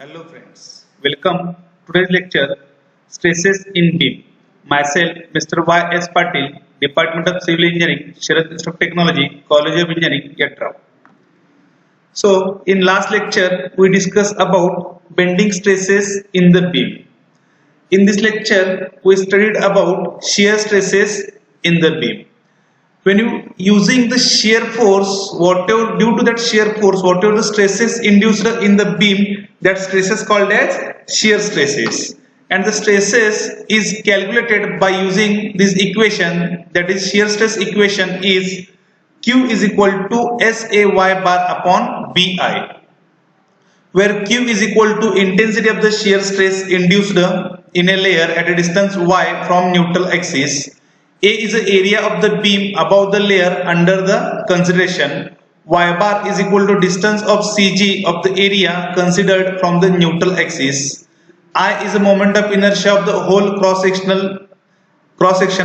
Hello friends, welcome to today's lecture Stresses in Beam. Myself Mr. Y.S. Patil, Department of Civil Engineering, Sharad Institute of Technology, College of Engineering, Yatra. So in last lecture we discussed about bending stresses in the beam. In this lecture we studied about shear stresses in the beam. When you using the shear force, whatever due to that shear force, whatever the stresses induced in the beam, that stresses called as shear stresses, and the stresses is calculated by using this equation, that is shear stress equation is Q is equal to SAY bar upon BI, where Q is equal to intensity of the shear stress induced in a layer at a distance y from neutral axis. A is the area of the beam above the layer under the consideration. Y bar is equal to distance of CG of the area considered from the neutral axis. I is the moment of inertia of the whole cross section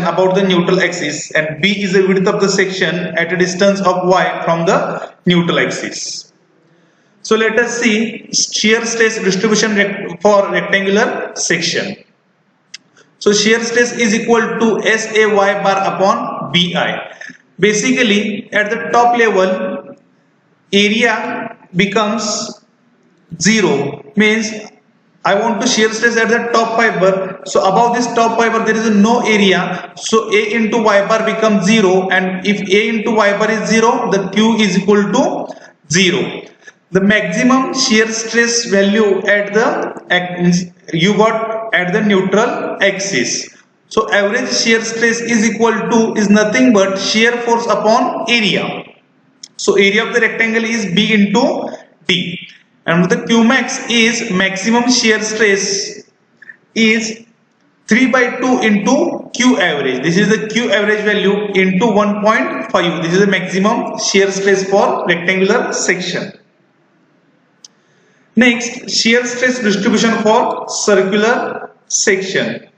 about the neutral axis, and B is the width of the section at a distance of y from the neutral axis. So let us see shear stress distribution for rectangular section. So shear stress is equal to SAY bar upon BI. Basically at the top level area becomes 0, means I want to shear stress at the top fiber. So above this top fiber there is no area. So A into Y bar becomes 0, and if A into Y bar is 0, the Q is equal to 0. The maximum shear stress value at the you got at the neutral axis. So average shear stress is equal to is nothing but shear force upon area. So area of the rectangle is B into D, and the Q max is maximum shear stress is 3 by 2 into Q average. This is the Q average value into 1.5. This is the maximum shear stress for rectangular section. Next, shear stress distribution for circular section.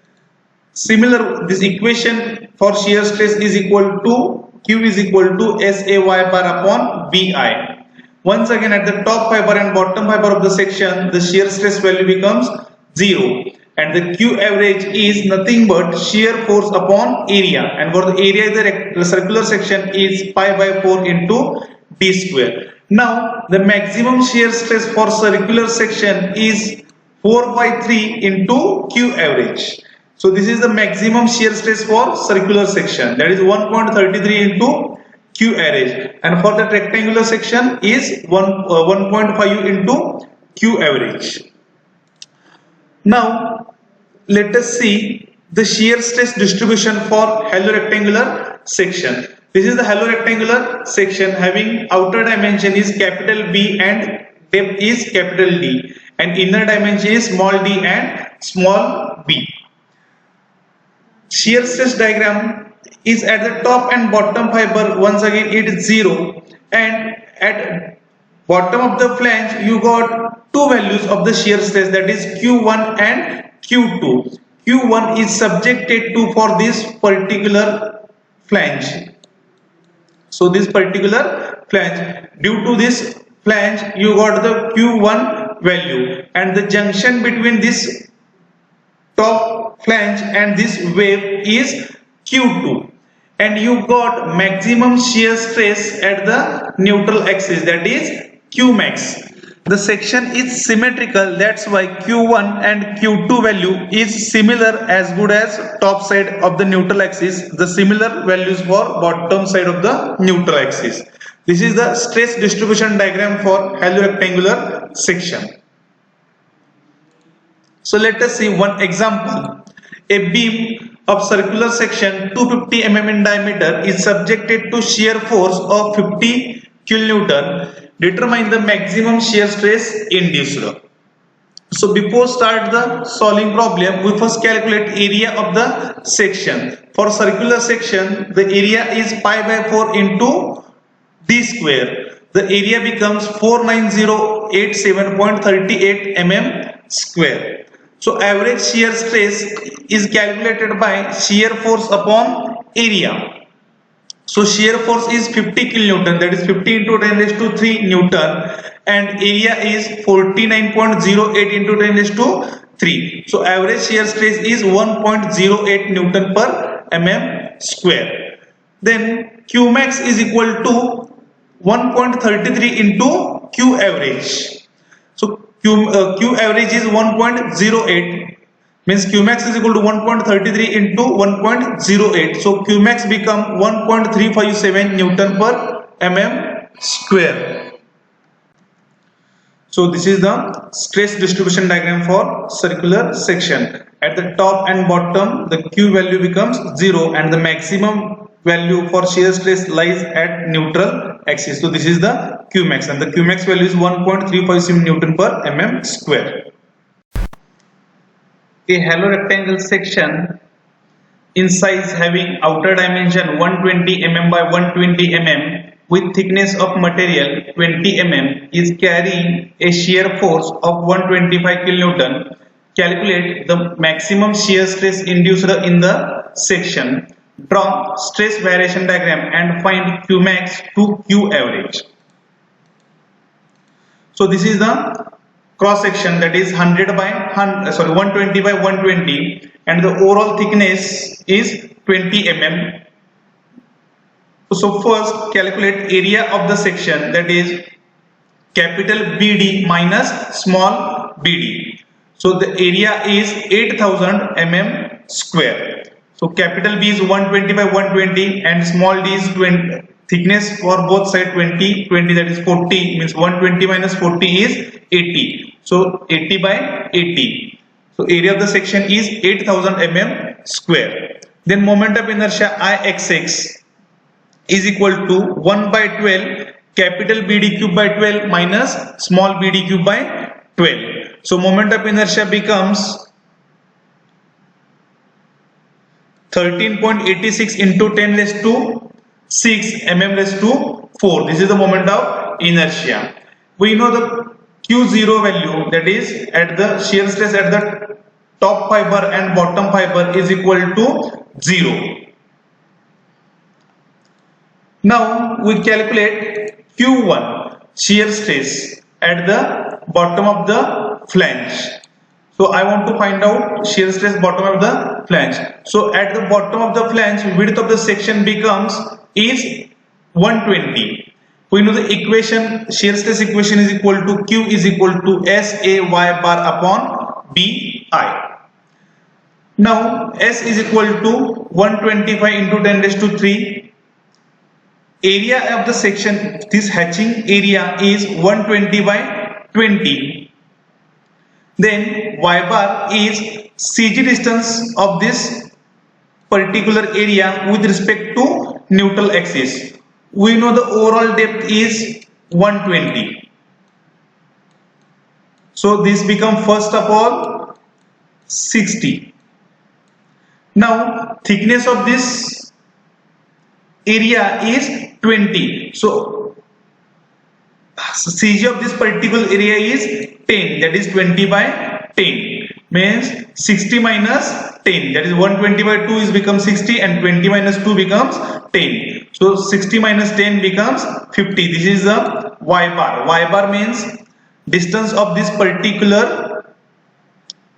Similar, this equation for shear stress is equal to Q is equal to SAY bar upon BI. Once again at the top fiber and bottom fiber of the section, the shear stress value becomes 0, and the Q average is nothing but shear force upon area, and for the area the circular section is pi by 4 into D square. Now the maximum shear stress for circular section is 4 by 3 into Q average. So this is the maximum shear stress for circular section, that is 1.33 into Q average, and for the rectangular section is 1.5 into Q average. Now let us see the shear stress distribution for hollow rectangular section. This is the hollow rectangular section having outer dimension is capital B and depth is capital D, and inner dimension is small d and small b. Shear stress diagram is at the top and bottom fiber, once again it is 0, and at bottom of the flange you got two values of the shear stress, that is Q1 and Q2. Q1 is subjected to for this particular flange. So this particular flange, due to this flange you got the Q1 value, and the junction between this top flange and this wave is Q2, and you got maximum shear stress at the neutral axis, that is Q max. The section is symmetrical, that's why Q1 and Q2 value is similar as good as top side of the neutral axis, the similar values for bottom side of the neutral axis. This is the stress distribution diagram for hollow rectangular section. So let us see one example. A beam of circular section 250 mm in diameter is subjected to shear force of 50 kN. Determine the maximum shear stress induced. So before start the solving problem, we first calculate area of the section. For circular section, the area is pi by 4 into D square. The area becomes 49087.38 mm square. So average shear stress is calculated by shear force upon area. So shear force is 50 kilonewton, that is 50 into 10 raised to 3 newton, and area is 49.08 into 10 raised to 3. So average shear stress is 1.08 newton per mm square. Then Q max is equal to 1.33 into Q average. So Q average is 1.08, means Q max is equal to 1.33 into 1.08. So Q max become 1.357 newton per mm square. So this is the stress distribution diagram for circular section. At the top and bottom the Q value becomes 0 and the maximum value for shear stress lies at neutral axis. So this is the Q max, and the Q max value is 1.357 newton per mm square. A hollow rectangle section in size having outer dimension 120 mm by 120 mm with thickness of material 20 mm is carrying a shear force of 125 kN. Calculate the maximum shear stress induced in the section. Draw stress variation diagram and find Q max to Q average. So this is the cross section, that is 120 by 120, and the overall thickness is 20 mm. So first calculate area of the section, that is capital BD minus small bd. So the area is 8000 mm square. So capital B is 120 by 120 and small d is 20. Thickness for both sides 20, that is 40, means 120 minus 40 is 80. So 80 by 80. So area of the section is 8000 mm square. Then moment of inertia Ixx is equal to 1 by 12 capital BD cube by 12 minus small bd cube by 12. So moment of inertia becomes 13.86 into 10 raised to 6 mm raised to 4. This is the moment of inertia. We know the Q0 value, that is at the shear stress at the top fiber and bottom fiber is equal to 0. Now we calculate Q1 shear stress at the bottom of the flange. So I want to find out shear stress bottom of the flange. So at the bottom of the flange, width of the section becomes is 120. We know the equation, shear stress equation is equal to Q is equal to SAY bar upon BI. Now S is equal to 125 into 10 raised to 3. Area of the section, this hatching area is 120 by 20. Then Y bar is CG distance of this particular area with respect to neutral axis. We know the overall depth is 120. So this becomes first of all 60. Now thickness of this area is 20. So CG of this particular area is 10, that is 20 by 10, means 60 minus 10, that is 120 by 2 is becomes 60 and 20 minus 2 becomes 10. So 60 minus 10 becomes 50. This is the Y bar. Y bar means distance of this particular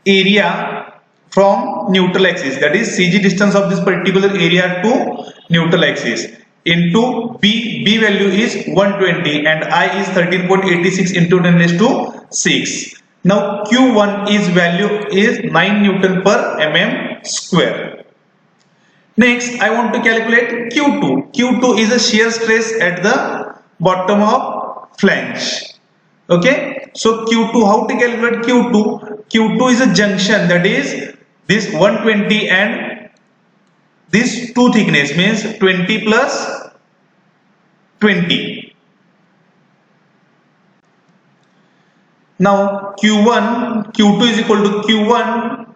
area from neutral axis, that is CG distance of this particular area to neutral axis, into B value is 120 and I is 13.86 into 10 raised to 6. Now Q1 is value is 9 Newton per mm square. Next I want to calculate Q2. Q2 is a shear stress at the bottom of flange. Okay, so Q2, how to calculate Q2? Q2 is a junction, that is this 120 and this 2 thickness, means 20 plus 20. Now Q2 is equal to Q1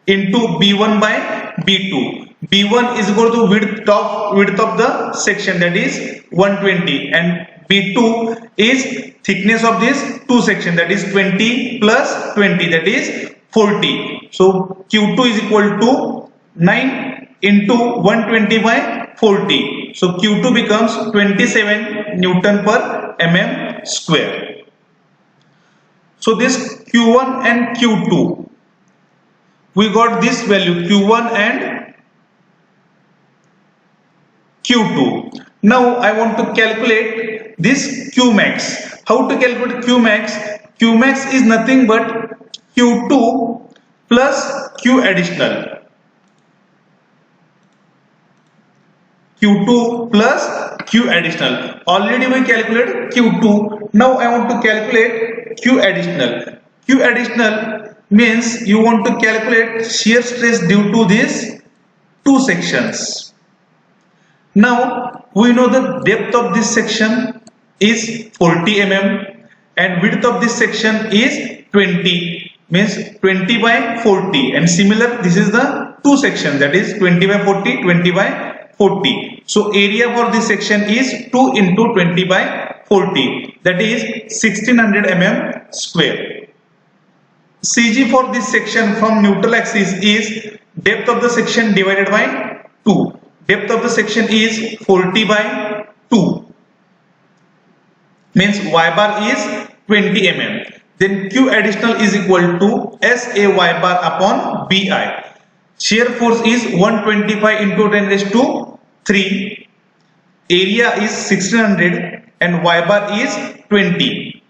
into B1 by B2. B1 is equal to width of the section, that is 120, and B2 is thickness of this 2 section, that is 20 plus 20, that is 40. So Q2 is equal to 9 into 120 by 40. So Q2 becomes 27 Newton per mm square. So this Q1 and Q2, we got this value Q1 and Q2. Now I want to calculate this Qmax. How to calculate Qmax? Qmax is nothing but Q2 plus Q additional. Q2 plus Q additional. Already we calculated Q2. Now I want to calculate Q additional. Q additional means you want to calculate shear stress due to these two sections. Now we know the depth of this section is 40 mm and width of this section is 20, means 20 by 40, and similar this is the two sections, that is 20 by 40, 20 by 40. So area for this section is 2 into 20 by 40, that is 1600 mm square. CG for this section from neutral axis is depth of the section divided by 2. Depth of the section is 40 by 2, means y bar is 20 mm. Then Q additional is equal to SAY bar upon BI. Shear force is 125 into 10 raised to 3. Area is 1600 and y bar is 20.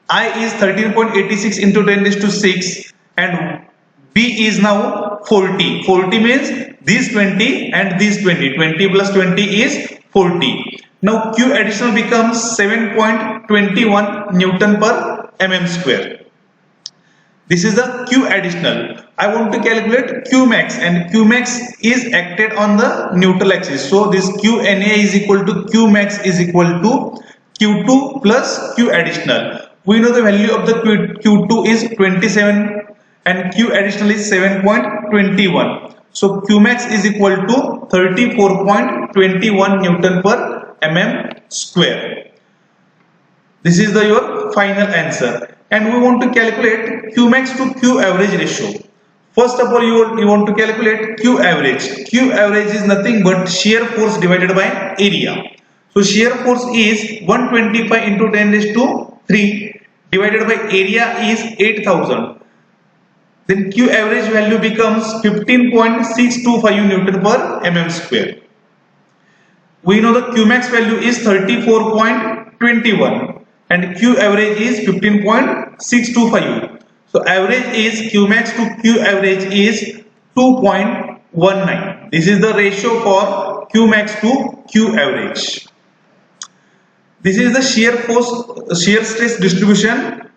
I is 13.86 into 10 raised to 6 and B is now 40. 40 means this 20 and this 20. 20 plus 20 is 40. Now Q additional becomes 7.21 Newton per mm square. This is the Q additional. I want to calculate Qmax, and Qmax is acted on the neutral axis. So this QNA is equal to Qmax is equal to Q2 plus Q additional. We know the value of the Q2 is 27 and Q additional is 7.21. So Qmax is equal to 34.21 Newton per mm square. This is your final answer. And we want to calculate Qmax to Q average ratio. First of all, you want to calculate Q average. Q average is nothing but shear force divided by area. So shear force is 125 into 10 raised to 3 divided by area is 8000. Then Q average value becomes 15.625 Newton per mm square. We know the Qmax value is 34.21 and Q average is 15.625. So average is Qmax to Q average is 2.19. This is the ratio for Qmax to Q average. This is the shear stress distribution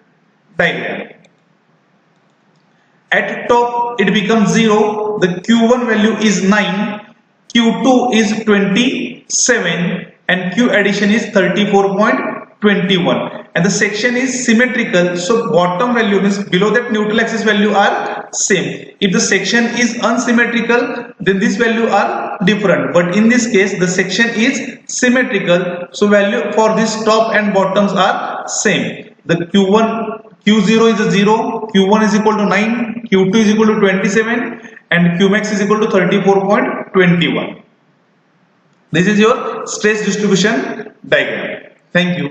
diagram. At top it becomes 0. The Q1 value is 9, Q2 is 27 and Q addition is 34.21, and the section is symmetrical. So bottom value means below that neutral axis value are same. If the section is unsymmetrical, then this value are different, but in this case the section is symmetrical, so value for this top and bottoms are same. The Q0 is a 0, Q1 is equal to 9, Q2 is equal to 27 and Qmax is equal to 34.21. This is your stress distribution diagram. Thank you.